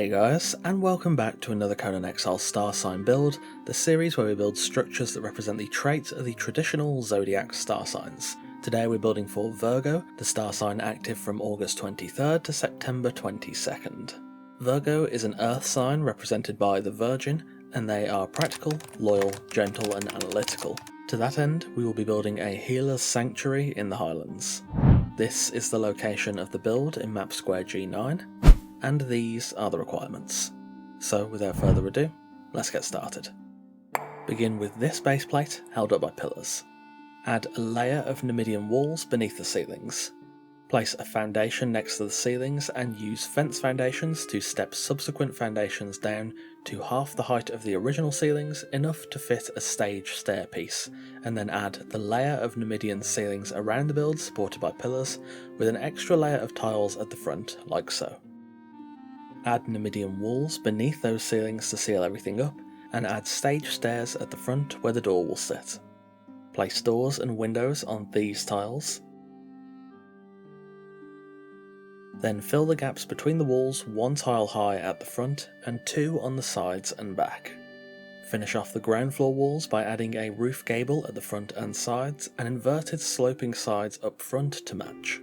Hey guys, and welcome back to another Conan Exile star sign build, the series where we build structures that represent the traits of the traditional zodiac star signs. Today we're building for Virgo, the star sign active from August 23rd to September 22nd. Virgo is an earth sign represented by the Virgin, and they are practical, loyal, gentle and analytical. To that end, we will be building a healer's sanctuary in the Highlands. This is the location of the build in map square G9. And these are the requirements. So without further ado, let's get started. Begin with this base plate held up by pillars. Add a layer of Numidian walls beneath the ceilings. Place a foundation next to the ceilings and use fence foundations to step subsequent foundations down to half the height of the original ceilings, enough to fit a stage stair piece, and then add the layer of Numidian ceilings around the build supported by pillars, with an extra layer of tiles at the front, like so. Add Numidian walls beneath those ceilings to seal everything up, and add stage stairs at the front where the door will sit. Place doors and windows on these tiles. Then fill the gaps between the walls 1 tile high at the front and 2 on the sides and back. Finish off the ground floor walls by adding a roof gable at the front and sides, and inverted sloping sides up front to match.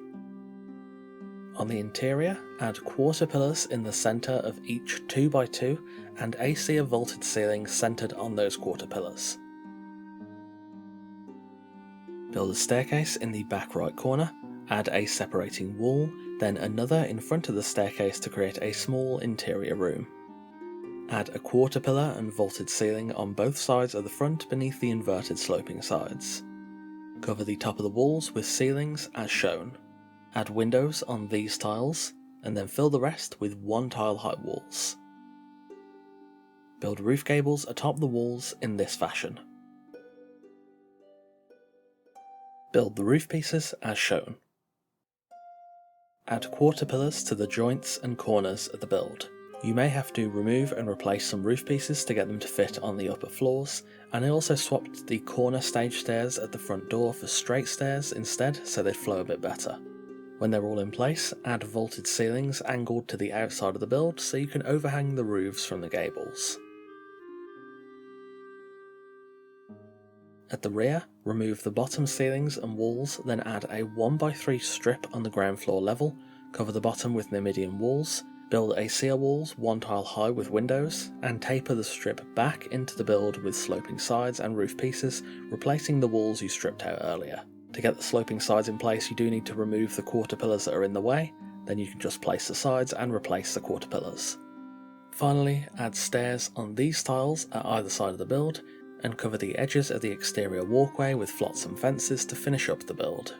On the interior, add quarter pillars in the centre of each 2x2 and Aesir vaulted ceilings centred on those quarter pillars. Build a staircase in the back right corner, add a separating wall, then another in front of the staircase to create a small interior room. Add a quarter pillar and vaulted ceiling on both sides of the front beneath the inverted sloping sides. Cover the top of the walls with ceilings as shown. Add windows on these tiles, and then fill the rest with 1 tile high walls. Build roof gables atop the walls in this fashion. Build the roof pieces as shown. Add quarter pillars to the joints and corners of the build. You may have to remove and replace some roof pieces to get them to fit on the upper floors, and I also swapped the corner stage stairs at the front door for straight stairs instead, so they flow a bit better. When they're all in place, add vaulted ceilings angled to the outside of the build so you can overhang the roofs from the gables. At the rear, remove the bottom ceilings and walls, then add a 1x3 strip on the ground floor level, cover the bottom with Numidian walls, build Aesir walls 1 tile high with windows, and taper the strip back into the build with sloping sides and roof pieces, replacing the walls you stripped out earlier. To get the sloping sides in place, you do need to remove the quarter pillars that are in the way, then you can just place the sides and replace the quarter pillars. Finally, add stairs on these tiles at either side of the build, and cover the edges of the exterior walkway with flotsam fences to finish up the build.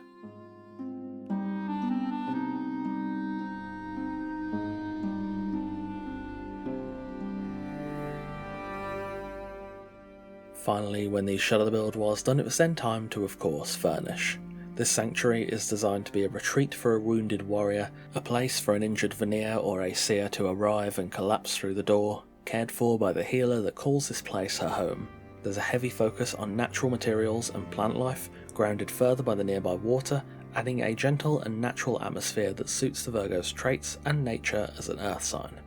Finally, when the shell of the build was done, it was then time to, of course, furnish. This sanctuary is designed to be a retreat for a wounded warrior, a place for an injured Vanir or Aesir to arrive and collapse through the door, cared for by the healer that calls this place her home. There's a heavy focus on natural materials and plant life, grounded further by the nearby water, adding a gentle and natural atmosphere that suits the Virgo's traits and nature as an earth sign.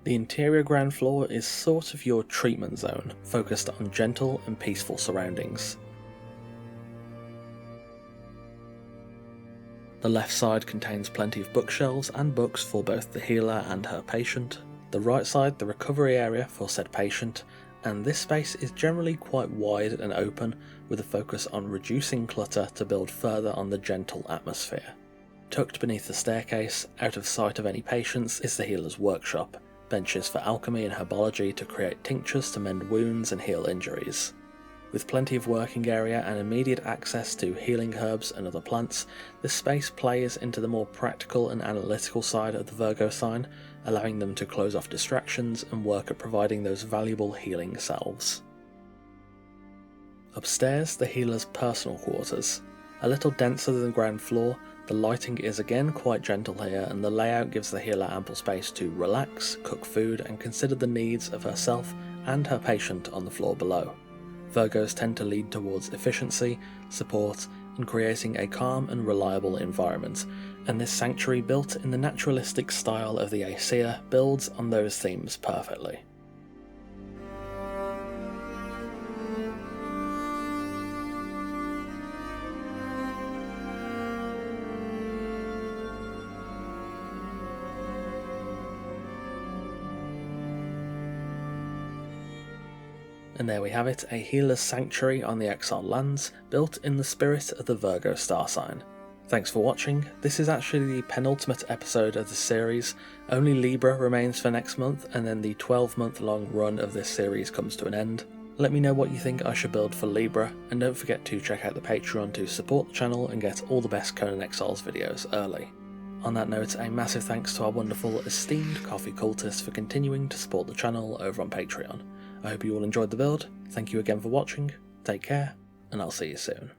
The interior ground floor is sort of your treatment zone, focused on gentle and peaceful surroundings. The left side contains plenty of bookshelves and books for both the healer and her patient, the right side the recovery area for said patient, and this space is generally quite wide and open, with a focus on reducing clutter to build further on the gentle atmosphere. Tucked beneath the staircase, out of sight of any patients, is the healer's workshop. Benches for alchemy and herbology to create tinctures to mend wounds and heal injuries. With plenty of working area and immediate access to healing herbs and other plants, this space plays into the more practical and analytical side of the Virgo sign, allowing them to close off distractions and work at providing those valuable healing salves. Upstairs, the healer's personal quarters. A little denser than the ground floor, the lighting is again quite gentle here, and the layout gives the healer ample space to relax, cook food, and consider the needs of herself and her patient on the floor below. Virgos tend to lead towards efficiency, support, and creating a calm and reliable environment, and this sanctuary built in the naturalistic style of the Aesir builds on those themes perfectly. And there we have it, a healer's sanctuary on the exiled lands, built in the spirit of the Virgo star sign. Thanks for watching. This is actually the penultimate episode of the series. Only Libra remains for next month, and then the 12-month long run of this series comes to an end. Let me know what you think I should build for Libra, and don't forget to check out the Patreon to support the channel and get all the best Conan Exiles videos early. On that note, a massive thanks to our wonderful esteemed coffee cultists for continuing to support the channel over on Patreon. I hope you all enjoyed the build, thank you again for watching, take care, and I'll see you soon.